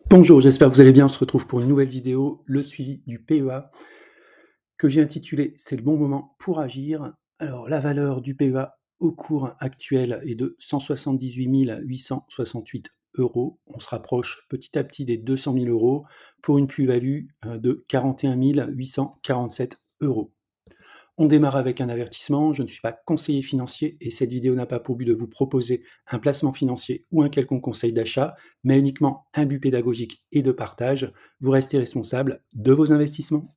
Bonjour, j'espère que vous allez bien. On se retrouve pour une nouvelle vidéo, le suivi du PEA, que j'ai intitulé «C'est le bon moment pour agir». Alors, la valeur du PEA au cours actuel est de 178 868 €. On se rapproche petit à petit des 200 000 € pour une plus-value de 41 847 €. On démarre avec un avertissement, je ne suis pas conseiller financier et cette vidéo n'a pas pour but de vous proposer un placement financier ou un quelconque conseil d'achat, mais uniquement un but pédagogique et de partage. Vous restez responsable de vos investissements.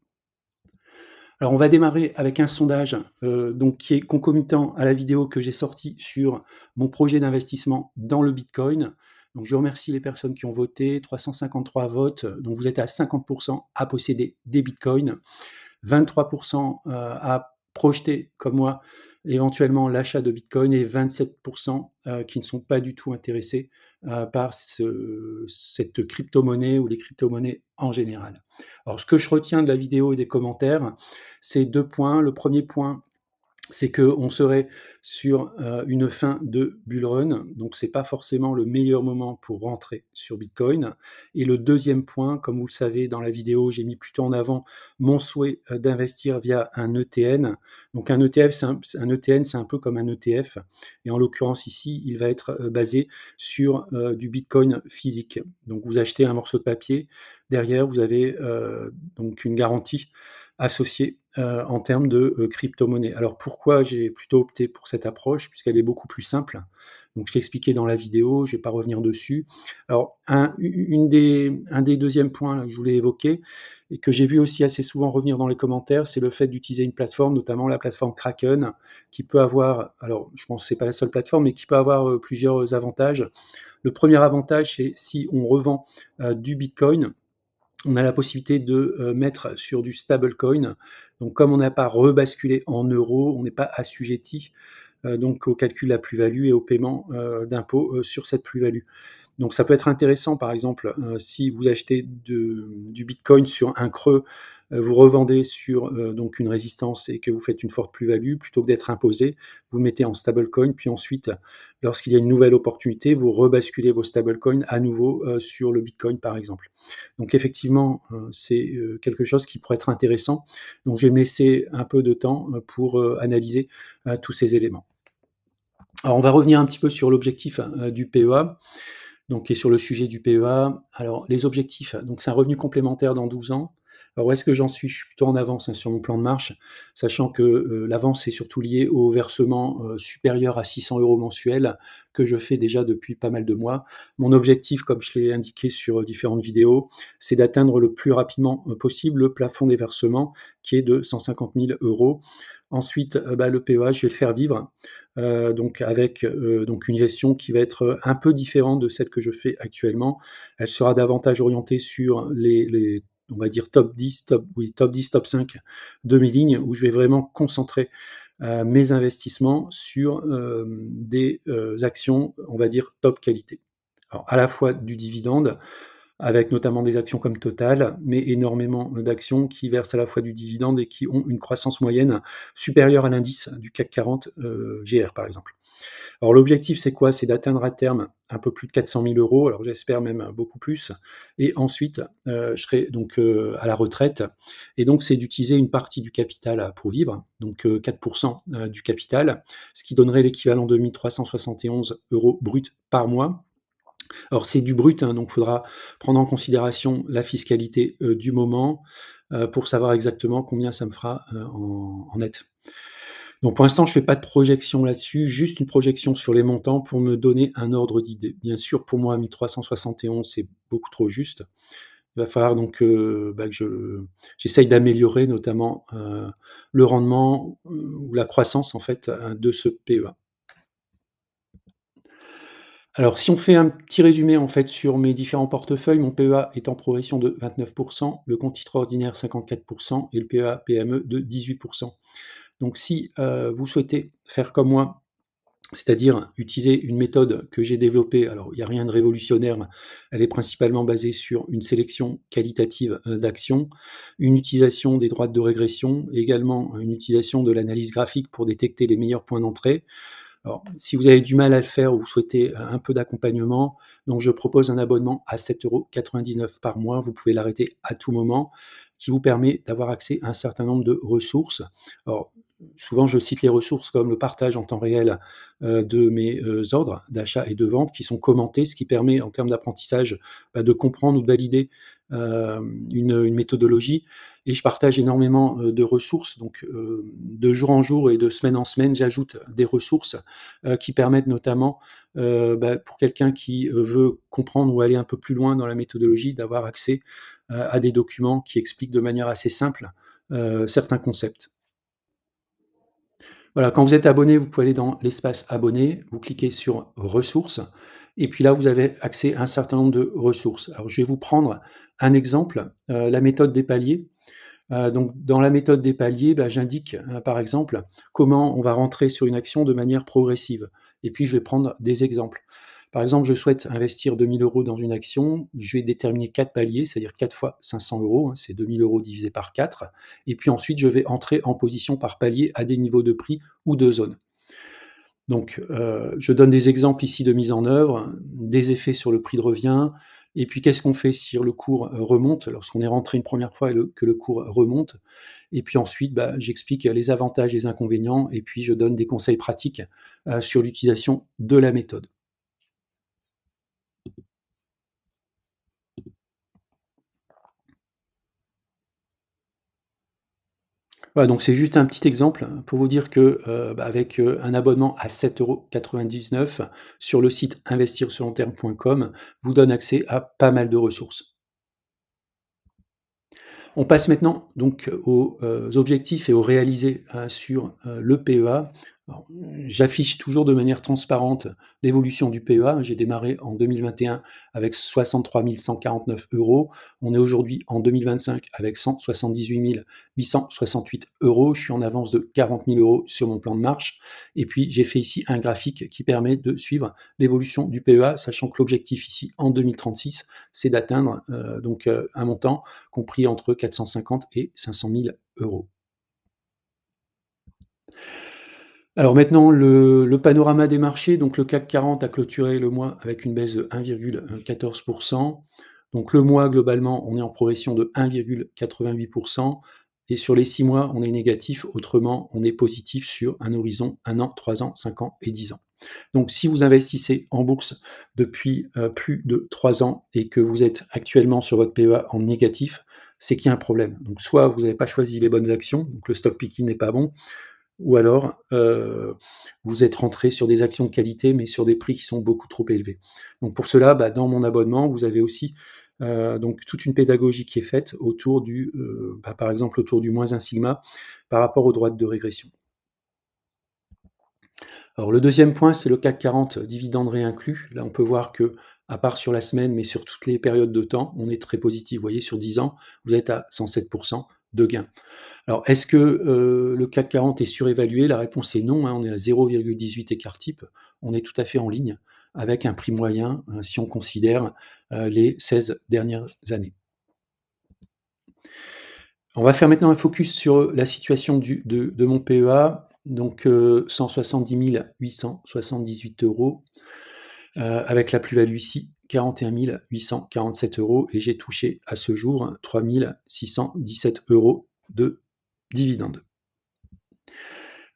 Alors on va démarrer avec un sondage donc qui est concomitant à la vidéo que j'ai sortie sur mon projet d'investissement dans le Bitcoin. Donc je remercie les personnes qui ont voté, 353 votes, donc vous êtes à 50% à posséder des Bitcoins. 23% à projeter, comme moi, éventuellement l'achat de Bitcoin et 27% qui ne sont pas du tout intéressés par cette crypto-monnaie ou les crypto-monnaies en général. Alors, ce que je retiens de la vidéo et des commentaires, c'est 2 points. Le premier point, c'est qu'on serait sur une fin de bull run, donc c'est pas forcément le meilleur moment pour rentrer sur Bitcoin. Et le deuxième point, comme vous le savez, dans la vidéo, j'ai mis plutôt en avant mon souhait d'investir via un ETN. Donc un ETF, un ETN, c'est un peu comme un ETF, et en l'occurrence ici, il va être basé sur du Bitcoin physique. Donc vous achetez un morceau de papier, derrière vous avez donc une garantie associée en termes de crypto-monnaie. Alors pourquoi j'ai plutôt opté pour cette approche? Puisqu'elle est beaucoup plus simple. Donc je l'ai expliqué dans la vidéo, je ne vais pas revenir dessus. Alors un des deuxièmes points là, que je voulais évoquer et que j'ai vu aussi assez souvent revenir dans les commentaires, c'est le fait d'utiliser une plateforme, notamment la plateforme Kraken, qui peut avoir, alors je pense que ce n'est pas la seule plateforme, mais qui peut avoir plusieurs avantages. Le premier avantage, c'est si on revend du Bitcoin, on a la possibilité de mettre sur du stablecoin. Donc comme on n'a pas rebasculé en euros, on n'est pas assujetti donc au calcul de la plus-value et au paiement d'impôts sur cette plus-value. Donc ça peut être intéressant, par exemple, si vous achetez du Bitcoin sur un creux, vous revendez sur donc une résistance et que vous faites une forte plus-value, plutôt que d'être imposé, vous le mettez en stablecoin, puis ensuite, lorsqu'il y a une nouvelle opportunité, vous rebasculez vos stablecoins à nouveau sur le Bitcoin, par exemple. Donc effectivement, c'est quelque chose qui pourrait être intéressant. Donc je vais me laisser un peu de temps pour analyser tous ces éléments. Alors on va revenir un petit peu sur l'objectif du PEA. Donc, et sur le sujet du PEA, alors les objectifs, donc c'est un revenu complémentaire dans 12 ans. Alors où est-ce que j'en suis? Je suis plutôt en avance sur mon plan de marche, sachant que l'avance est surtout liée au versement supérieur à 600 € mensuels que je fais déjà depuis pas mal de mois. Mon objectif, comme je l'ai indiqué sur différentes vidéos, c'est d'atteindre le plus rapidement possible le plafond des versements qui est de 150 000 €. Ensuite, le PEA, je vais le faire vivre donc avec donc une gestion qui va être un peu différente de celle que je fais actuellement. Elle sera davantage orientée sur les on va dire top 10, top 10, top 5 de mes lignes, où je vais vraiment concentrer mes investissements sur des actions, on va dire top qualité. Alors à la fois du dividende, avec notamment des actions comme Total, mais énormément d'actions qui versent à la fois du dividende et qui ont une croissance moyenne supérieure à l'indice du CAC 40 GR par exemple. Alors l'objectif c'est quoi? C'est d'atteindre à terme un peu plus de 400 000 €, alors j'espère même beaucoup plus, et ensuite je serai donc à la retraite, et donc c'est d'utiliser une partie du capital pour vivre, donc 4% du capital, ce qui donnerait l'équivalent de 1 371 € brut par mois. Alors c'est du brut, hein, donc il faudra prendre en considération la fiscalité du moment pour savoir exactement combien ça me fera en net. Donc pour l'instant, je ne fais pas de projection là-dessus, juste une projection sur les montants pour me donner un ordre d'idée. Bien sûr, pour moi, 1 371, c'est beaucoup trop juste. Il va falloir donc que j'essaye d'améliorer notamment le rendement ou la croissance en fait de ce PEA. Alors, si on fait un petit résumé en fait sur mes différents portefeuilles, mon PEA est en progression de 29%, le compte titre ordinaire 54% et le PEA PME de 18%. Donc si vous souhaitez faire comme moi, c'est-à-dire utiliser une méthode que j'ai développée, alors il n'y a rien de révolutionnaire, elle est principalement basée sur une sélection qualitative d'actions, une utilisation des droites de régression, également une utilisation de l'analyse graphique pour détecter les meilleurs points d'entrée, Alors, si vous avez du mal à le faire ou vous souhaitez un peu d'accompagnement, donc je propose un abonnement à 7,99 € par mois. Vous pouvez l'arrêter à tout moment, qui vous permet d'avoir accès à un certain nombre de ressources. Alors, souvent, je cite les ressources comme le partage en temps réel de mes ordres d'achat et de vente qui sont commentés, ce qui permet, en termes d'apprentissage, de comprendre ou de valider une méthodologie. Et je partage énormément de ressources, donc de jour en jour et de semaine en semaine, j'ajoute des ressources qui permettent notamment, pour quelqu'un qui veut comprendre ou aller un peu plus loin dans la méthodologie, d'avoir accès à des documents qui expliquent de manière assez simple certains concepts. Voilà, quand vous êtes abonné, vous pouvez aller dans l'espace abonné, vous cliquez sur ressources et puis là, vous avez accès à un certain nombre de ressources. Alors, je vais vous prendre un exemple, la méthode des paliers. Donc dans la méthode des paliers, j'indique, par exemple, comment on va rentrer sur une action de manière progressive et puis je vais prendre des exemples. Par exemple, je souhaite investir 2 000 € dans une action, je vais déterminer 4 paliers, c'est-à-dire 4 fois 500 €, hein, c'est 2 000 € divisé par 4 et puis ensuite je vais entrer en position par palier à des niveaux de prix ou de zone. Donc, je donne des exemples ici de mise en œuvre, des effets sur le prix de revient et puis qu'est-ce qu'on fait si le cours, remonte, lorsqu'on est rentré une première fois et que le cours remonte et puis ensuite, j'explique les avantages et les inconvénients et puis je donne des conseils pratiques, sur l'utilisation de la méthode. Voilà, donc c'est juste un petit exemple pour vous dire que, avec, un abonnement à 7,99 € sur le site investirsurlongterme.com vous donne accès à pas mal de ressources. On passe maintenant donc aux objectifs et aux réalisés sur le PEA. Alors, j'affiche toujours de manière transparente l'évolution du PEA. J'ai démarré en 2021 avec 63 149 €. On est aujourd'hui en 2025 avec 178 868 €. Je suis en avance de 40 000 € sur mon plan de marche. Et puis, j'ai fait ici un graphique qui permet de suivre l'évolution du PEA, sachant que l'objectif ici en 2036, c'est d'atteindre un montant compris entre 450 et 500 000 €. Alors maintenant, le panorama des marchés, donc le CAC 40 a clôturé le mois avec une baisse de 1,14 %. Donc le mois, globalement, on est en progression de 1,88 % et sur les 6 mois, on est négatif. Autrement, on est positif sur un horizon 1 an, 3 ans, 5 ans et 10 ans. Donc si vous investissez en bourse depuis, plus de 3 ans et que vous êtes actuellement sur votre PEA en négatif, c'est qu'il y a un problème. Donc soit vous n'avez pas choisi les bonnes actions, donc le stock picking n'est pas bon, ou alors, vous êtes rentré sur des actions de qualité, mais sur des prix qui sont beaucoup trop élevés. Donc pour cela, dans mon abonnement, vous avez aussi, donc toute une pédagogie qui est faite autour du, par exemple, autour du -1 sigma par rapport aux droites de régression. Alors le deuxième point, c'est le CAC 40 dividendes réinclus. Là, on peut voir que, à part sur la semaine, mais sur toutes les périodes de temps, on est très positif. Vous voyez, sur 10 ans, vous êtes à 107 de gain. Alors, est-ce que le CAC 40 est surévalué? La réponse est non, hein, on est à 0,18 écart type. On est tout à fait en ligne avec un prix moyen, si on considère les 16 dernières années. On va faire maintenant un focus sur la situation de mon PEA, donc 170 878 €, avec la plus-value ici 41 847 € et j'ai touché à ce jour 3 617 € de dividendes.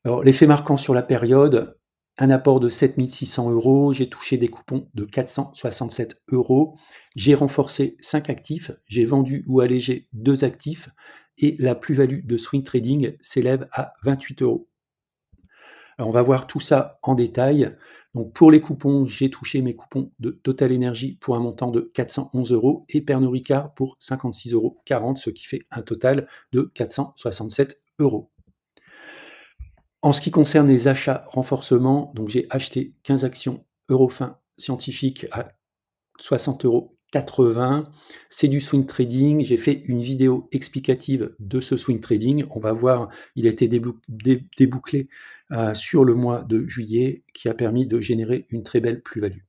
Alors l'effet marquant sur la période, un apport de 7 600 €, j'ai touché des coupons de 467 €, j'ai renforcé 5 actifs, j'ai vendu ou allégé 2 actifs et la plus-value de swing trading s'élève à 28 €. Alors on va voir tout ça en détail. Donc pour les coupons, j'ai touché mes coupons de Total Energy pour un montant de 411 € et Pernod Ricard pour 56,40 €, ce qui fait un total de 467 €. En ce qui concerne les achats renforcement, donc j'ai acheté 15 actions Eurofins Scientifique à 60,80 €. C'est du swing trading. J'ai fait une vidéo explicative de ce swing trading. On va voir, il a été débouclé sur le mois de juillet, qui a permis de générer une très belle plus-value.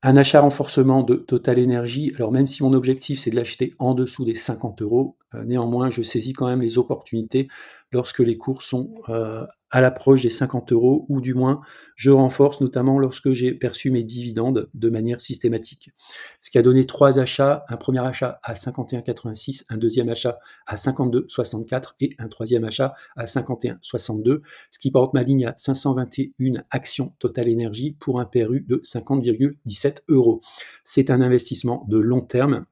Un achat renforcement de Total Energy, alors même si mon objectif c'est de l'acheter en dessous des 50 €, néanmoins je saisis quand même les opportunités lorsque les cours sont à l'approche des 50 € ou du moins je renforce notamment lorsque j'ai perçu mes dividendes de manière systématique. Ce qui a donné 3 achats, un premier achat à 51,86, un deuxième achat à 52,64 et un troisième achat à 51,62, ce qui porte ma ligne à 521 actions Total Energy pour un PRU de 50,17 €. C'est un investissement de long terme.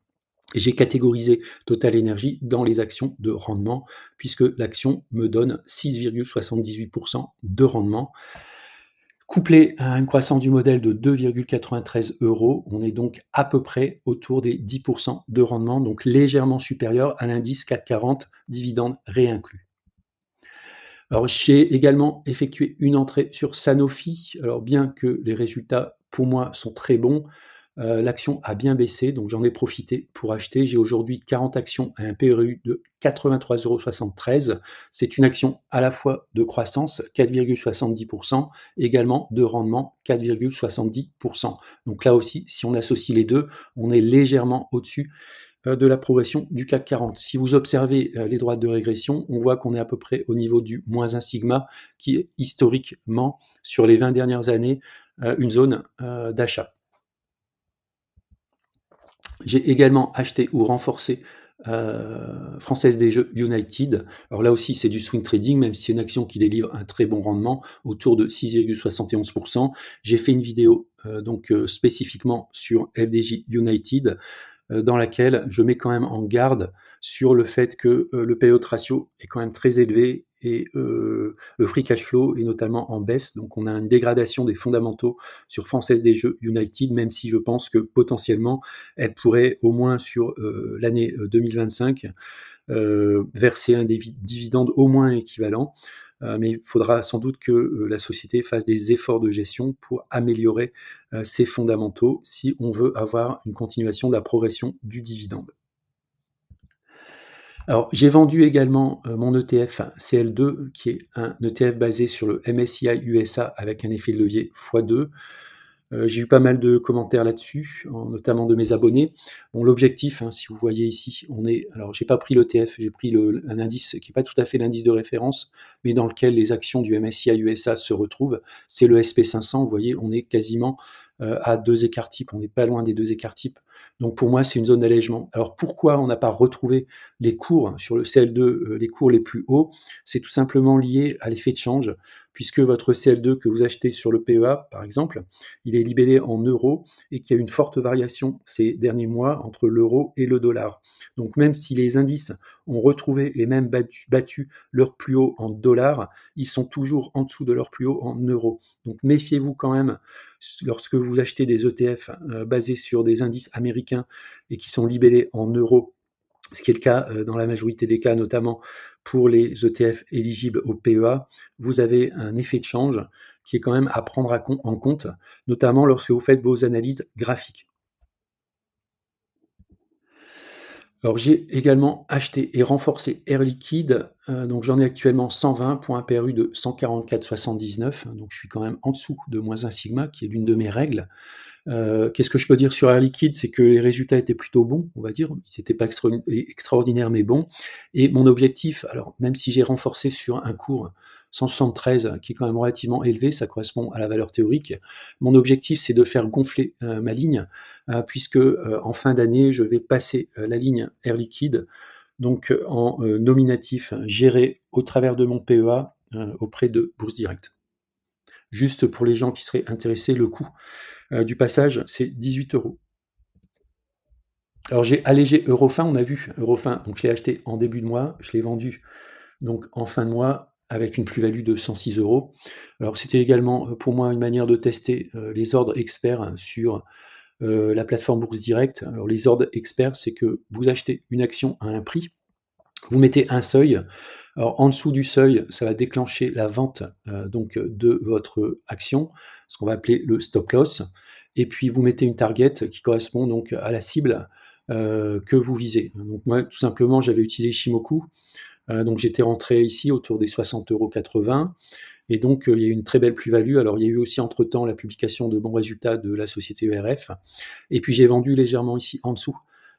J'ai catégorisé Total Energy dans les actions de rendement, puisque l'action me donne 6,78% de rendement. Couplé à une croissance du modèle de 2,93 €, on est donc à peu près autour des 10% de rendement, donc légèrement supérieur à l'indice CAC 40, dividendes réinclus. Alors, j'ai également effectué une entrée sur Sanofi. Alors, bien que les résultats, pour moi, sont très bons, l'action a bien baissé, donc j'en ai profité pour acheter. J'ai aujourd'hui 40 actions à un PRU de 83,73 €. C'est une action à la fois de croissance, 4,70%, également de rendement, 4,70%. Donc là aussi, si on associe les deux, on est légèrement au-dessus de la progression du CAC 40. Si vous observez les droites de régression, on voit qu'on est à peu près au niveau du -1 sigma, qui est historiquement, sur les 20 dernières années, une zone d'achat. J'ai également acheté ou renforcé Française des Jeux United. Alors là aussi, c'est du swing trading, même si c'est une action qui délivre un très bon rendement, autour de 6,71%. J'ai fait une vidéo spécifiquement sur FDJ United, dans laquelle je mets quand même en garde sur le fait que le payout ratio est quand même très élevé et le free cash flow est notamment en baisse. Donc on a une dégradation des fondamentaux sur Française des Jeux United, même si je pense que potentiellement elle pourrait au moins sur l'année 2025 verser un dividende au moins équivalent. Mais il faudra sans doute que la société fasse des efforts de gestion pour améliorer ses fondamentaux si on veut avoir une continuation de la progression du dividende. Alors, j'ai vendu également mon ETF CL2, qui est un ETF basé sur le MSCI USA avec un effet de levier x2. J'ai eu pas mal de commentaires là-dessus, notamment de mes abonnés. Bon, l'objectif, si vous voyez ici, alors j'ai pas pris l'ETF, j'ai pris un indice qui est pas tout à fait l'indice de référence, mais dans lequel les actions du MSCI USA se retrouvent. C'est le SP500, vous voyez, on est quasiment à 2 écarts types, on n'est pas loin des 2 écarts types. Donc pour moi, c'est une zone d'allègement. Alors pourquoi on n'a pas retrouvé les cours sur le CL2, les cours les plus hauts? C'est tout simplement lié à l'effet de change, puisque votre CL2 que vous achetez sur le PEA, par exemple, il est libellé en euros et qu'il y a une forte variation ces derniers mois entre l'euro et le dollar. Donc même si les indices ont retrouvé et même battu leur plus haut en dollars, ils sont toujours en dessous de leur plus haut en euros. Donc méfiez-vous quand même lorsque vous achetez des ETF basés sur des indices américains et qui sont libellés en euros, ce qui est le cas dans la majorité des cas, notamment pour les ETF éligibles au PEA, vous avez un effet de change qui est quand même à prendre en compte, notamment lorsque vous faites vos analyses graphiques. Alors j'ai également acheté et renforcé Air Liquide, donc j'en ai actuellement 120 pour un PRU de 144,79, donc je suis quand même en dessous de -1 sigma, qui est l'une de mes règles. Qu'est-ce que je peux dire sur Air Liquide? C'est que les résultats étaient plutôt bons, on va dire. Ils n'étaient pas extraordinaires, mais bons. Et mon objectif, alors même si j'ai renforcé sur un cours 173, qui est quand même relativement élevé, ça correspond à la valeur théorique. Mon objectif, c'est de faire gonfler ma ligne, puisque en fin d'année, je vais passer la ligne Air Liquide, donc en nominatif géré au travers de mon PEA auprès de Bourse Direct. Juste pour les gens qui seraient intéressés, le coût du passage, c'est 18 €. Alors j'ai allégé Eurofin, on a vu Eurofin, donc je l'ai acheté en début de mois, je l'ai vendu donc en fin de mois avec une plus-value de 106 €. Alors c'était également pour moi une manière de tester les ordres experts sur la plateforme Bourse Direct. Alors les ordres experts, c'est que vous achetez une action à un prix, vous mettez un seuil. Alors en dessous du seuil, ça va déclencher la vente de votre action, ce qu'on va appeler le stop loss. Et puis vous mettez une target qui correspond donc à la cible que vous visez. Donc moi, tout simplement, j'avais utilisé Shimoku. Donc j'étais rentré ici autour des 60,80 €. Et donc il y a eu une très belle plus-value. Alors il y a eu aussi entre-temps la publication de bons résultats de la société ERF. Et puis j'ai vendu légèrement ici en dessous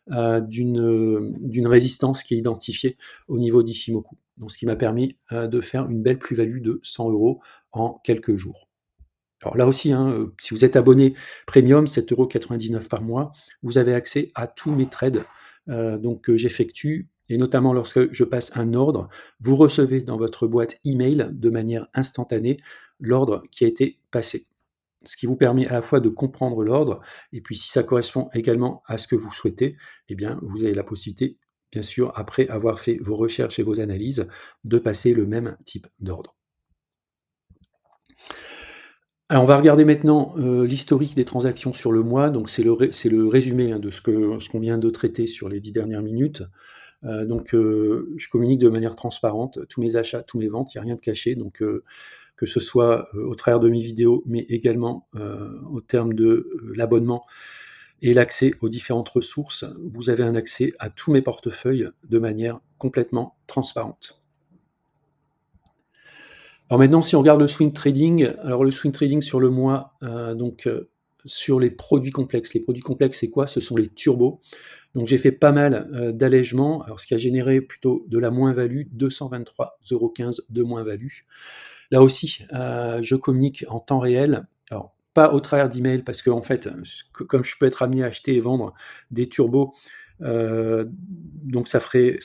d'une résistance qui est identifiée au niveau d'Ichimoku. Donc ce qui m'a permis de faire une belle plus-value de 100 € en quelques jours. Alors là aussi, hein, si vous êtes abonné premium, 7,99 € par mois, vous avez accès à tous mes trades que j'effectue, et notamment lorsque je passe un ordre, vous recevez dans votre boîte email de manière instantanée l'ordre qui a été passé. Ce qui vous permet à la fois de comprendre l'ordre, et puis si ça correspond également à ce que vous souhaitez, eh bien, vous avez la possibilité, bien sûr, après avoir fait vos recherches et vos analyses, de passer le même type d'ordre. Alors, on va regarder maintenant l'historique des transactions sur le mois. Donc, c'est le résumé hein, de ce qu'on vient de traiter sur les 10 dernières minutes. Je communique de manière transparente tous mes achats, tous mes ventes, il n'y a rien de caché. Donc, que ce soit au travers de mes vidéos, mais également au terme de l'abonnement et l'accès aux différentes ressources, vous avez un accès à tous mes portefeuilles de manière complètement transparente. Alors maintenant, si on regarde le swing trading, alors le swing trading sur le mois, sur les produits complexes. Les produits complexes, c'est quoi? Ce sont les turbos. Donc j'ai fait pas mal d'allègements, alors ce qui a généré plutôt de la moins-value, 223,15 € de moins-value. Là aussi, je communique en temps réel, alors pas au travers d'email, parce que en fait, comme je peux être amené à acheter et vendre des turbos, donc ça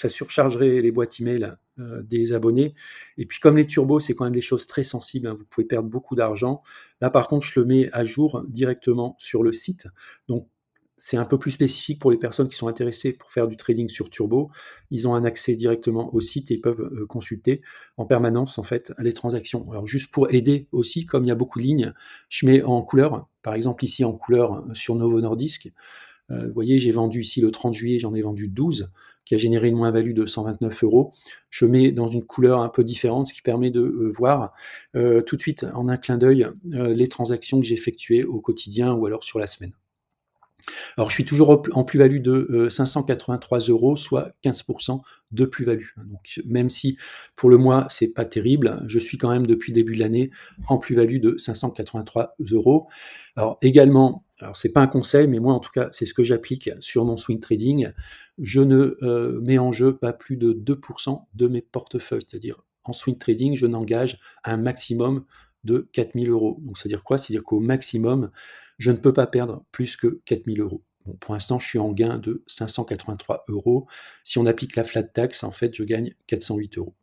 surchargerait les boîtes email des abonnés. Et puis comme les turbos, c'est quand même des choses très sensibles, hein, vous pouvez perdre beaucoup d'argent. Là, par contre, je le mets à jour directement sur le site. Donc c'est un peu plus spécifique pour les personnes qui sont intéressées pour faire du trading sur Turbo. Ils ont un accès directement au site et ils peuvent consulter en permanence en fait les transactions. Alors juste pour aider aussi, comme il y a beaucoup de lignes, je mets en couleur, par exemple ici en couleur sur Novo Nordisk. Vous voyez, j'ai vendu ici le 30 juillet, j'en ai vendu 12, qui a généré une moins-value de 129 €. Je mets dans une couleur un peu différente, ce qui permet de voir tout de suite en un clin d'œil les transactions que j'ai effectuées au quotidien ou alors sur la semaine. Alors, je suis toujours en plus-value de 583 €, soit 15% de plus-value. Donc, même si pour le mois, c'est pas terrible, je suis quand même depuis le début de l'année en plus-value de 583 €. Alors, également, alors c'est pas un conseil, mais moi en tout cas, c'est ce que j'applique sur mon swing trading. Je ne mets en jeu pas plus de 2% de mes portefeuilles, c'est-à-dire en swing trading, je n'engage un maximum de 4 000 €. Donc, c'est-à-dire quoi? C'est-à-dire qu'au maximum, je ne peux pas perdre plus que 4 000 €. Bon, pour l'instant, je suis en gain de 583 €. Si on applique la flat tax, en fait, je gagne 408 €.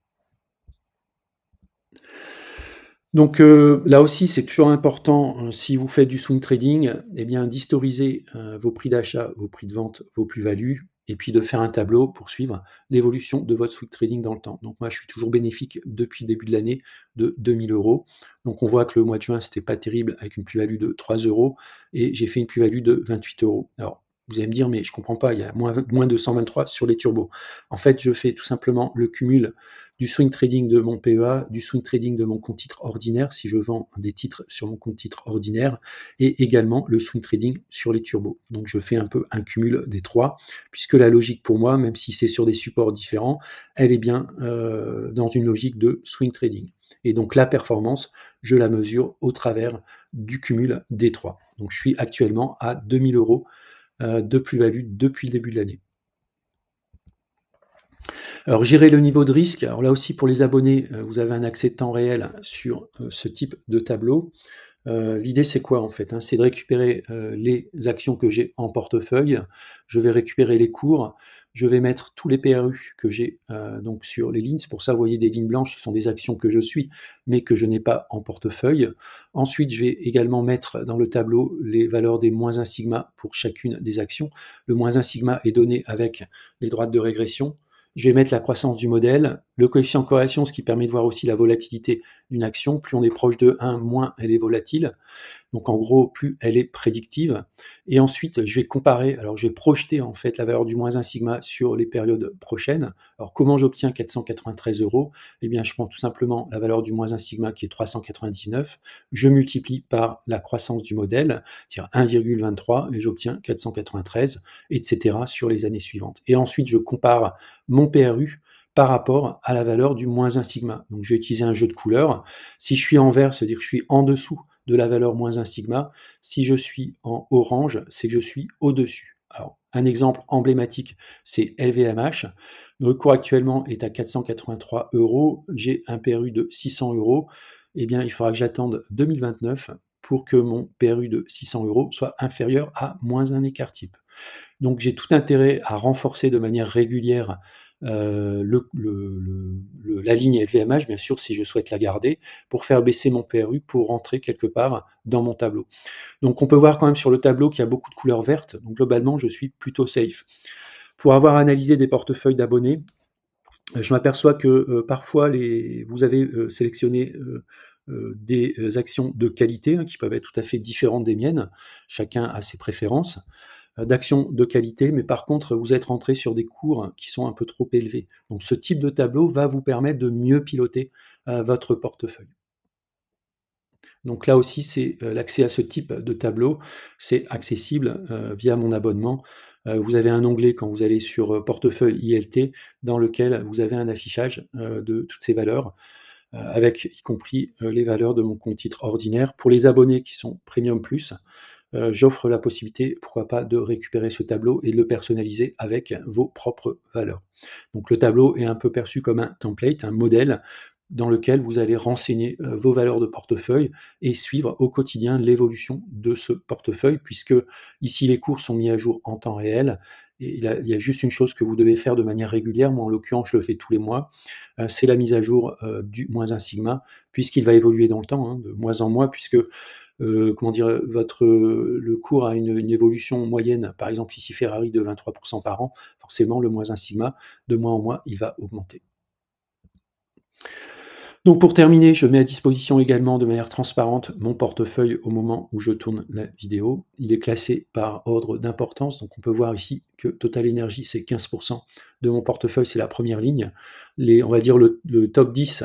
Donc là aussi, c'est toujours important, si vous faites du swing trading, eh bien d'historiser vos prix d'achat, vos prix de vente, vos plus-values, et puis de faire un tableau pour suivre l'évolution de votre swing trading dans le temps. Donc moi, je suis toujours bénéfique depuis le début de l'année de 2 000 €. Donc on voit que le mois de juin, c'était pas terrible avec une plus-value de 3 € et j'ai fait une plus-value de 28 €. Alors vous allez me dire: «Mais je comprends pas, il y a moins 223 sur les turbos». En fait, je fais tout simplement le cumul du swing trading de mon PEA, du swing trading de mon compte titre ordinaire, si je vends des titres sur mon compte titre ordinaire, et également le swing trading sur les turbos. Donc je fais un peu un cumul des trois, puisque la logique pour moi, même si c'est sur des supports différents, elle est bien dans une logique de swing trading. Et donc la performance, je la mesure au travers du cumul des trois. Donc je suis actuellement à 2 000 € de plus-value depuis le début de l'année. Alors gérer le niveau de risque, alors là aussi pour les abonnés, vous avez un accès temps réel sur ce type de tableau. L'idée c'est quoi en fait, hein? C'est de récupérer les actions que j'ai en portefeuille, je vais récupérer les cours, je vais mettre tous les PRU que j'ai donc sur les lignes. C'est pour ça, vous voyez des lignes blanches, ce sont des actions que je suis, mais que je n'ai pas en portefeuille. Ensuite, je vais également mettre dans le tableau les valeurs des moins 1 sigma pour chacune des actions. Le moins 1 sigma est donné avec les droites de régression. Je vais mettre la croissance du modèle, le coefficient de corrélation, ce qui permet de voir aussi la volatilité d'une action. Plus on est proche de 1, moins elle est volatile. Donc en gros, plus elle est prédictive. Et ensuite, je vais comparer, alors je vais projeter en fait la valeur du moins 1 sigma sur les périodes prochaines. Alors comment j'obtiens 493 €? Eh bien, je prends tout simplement la valeur du moins 1 sigma qui est 399, je multiplie par la croissance du modèle, c'est-à-dire 1,23, et j'obtiens 493, etc. sur les années suivantes. Et ensuite, je compare mon PRU par rapport à la valeur du moins 1 sigma. Donc je vais utiliser un jeu de couleurs. Si je suis en vert, c'est-à-dire que je suis en dessous de la valeur moins 1 sigma. Si je suis en orange, c'est que je suis au-dessus. Alors, Un exemple emblématique, c'est LVMH. Le cours actuellement est à 483 €. J'ai un PRU de 600 €. Eh bien, il faudra que j'attende 2029 pour que mon PRU de 600 € soit inférieur à moins un écart type. Donc j'ai tout intérêt à renforcer de manière régulière la ligne LVMH, bien sûr, si je souhaite la garder, pour faire baisser mon PRU, pour rentrer quelque part dans mon tableau. Donc on peut voir quand même sur le tableau qu'il y a beaucoup de couleurs vertes, donc globalement je suis plutôt safe. Pour avoir analysé des portefeuilles d'abonnés, je m'aperçois que parfois vous avez sélectionné des actions de qualité, hein, qui peuvent être tout à fait différentes des miennes, chacun a ses préférences, d'actions de qualité, mais par contre vous êtes rentré sur des cours qui sont un peu trop élevés. Donc ce type de tableau va vous permettre de mieux piloter votre portefeuille. Donc là aussi, c'est l'accès à ce type de tableau, c'est accessible via mon abonnement. Vous avez un onglet quand vous allez sur portefeuille ILT, dans lequel vous avez un affichage de toutes ces valeurs, avec y compris les valeurs de mon compte titre ordinaire. Pour les abonnés qui sont Premium Plus, j'offre la possibilité, pourquoi pas, de récupérer ce tableau et de le personnaliser avec vos propres valeurs. Donc le tableau est un peu perçu comme un template, un modèle dans lequel vous allez renseigner vos valeurs de portefeuille et suivre au quotidien l'évolution de ce portefeuille, puisque ici les cours sont mis à jour en temps réel. Et il y a juste une chose que vous devez faire de manière régulière, moi en l'occurrence je le fais tous les mois, c'est la mise à jour du moins 1 sigma, puisqu'il va évoluer dans le temps, hein, de mois en mois, puisque comment dire, le cours a une évolution moyenne, par exemple ici Ferrari, de 23% par an, forcément le moins 1 sigma, de mois en mois, il va augmenter. Donc pour terminer, je mets à disposition également de manière transparente mon portefeuille au moment où je tourne la vidéo. Il est classé par ordre d'importance, donc on peut voir ici que Total Energy, c'est 15% de mon portefeuille, c'est la première ligne. On va dire le top 10,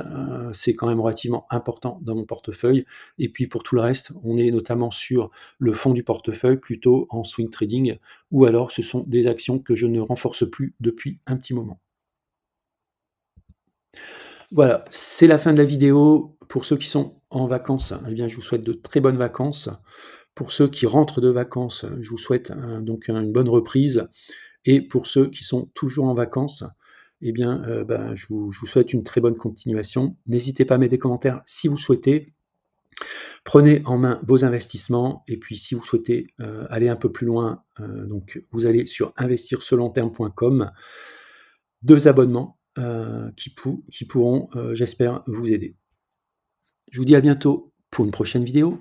c'est quand même relativement important dans mon portefeuille. Et puis pour tout le reste, on est notamment sur le fond du portefeuille, plutôt en swing trading, ou alors ce sont des actions que je ne renforce plus depuis un petit moment. Voilà, c'est la fin de la vidéo. Pour ceux qui sont en vacances, eh bien, je vous souhaite de très bonnes vacances. Pour ceux qui rentrent de vacances, je vous souhaite donc une bonne reprise. Et pour ceux qui sont toujours en vacances, eh bien, je vous souhaite une très bonne continuation. N'hésitez pas à mettre des commentaires si vous souhaitez. Prenez en main vos investissements. Et puis, si vous souhaitez aller un peu plus loin, donc vous allez sur investirselongterme.com. 2 abonnements qui pourront, j'espère, vous aider. Je vous dis à bientôt pour une prochaine vidéo.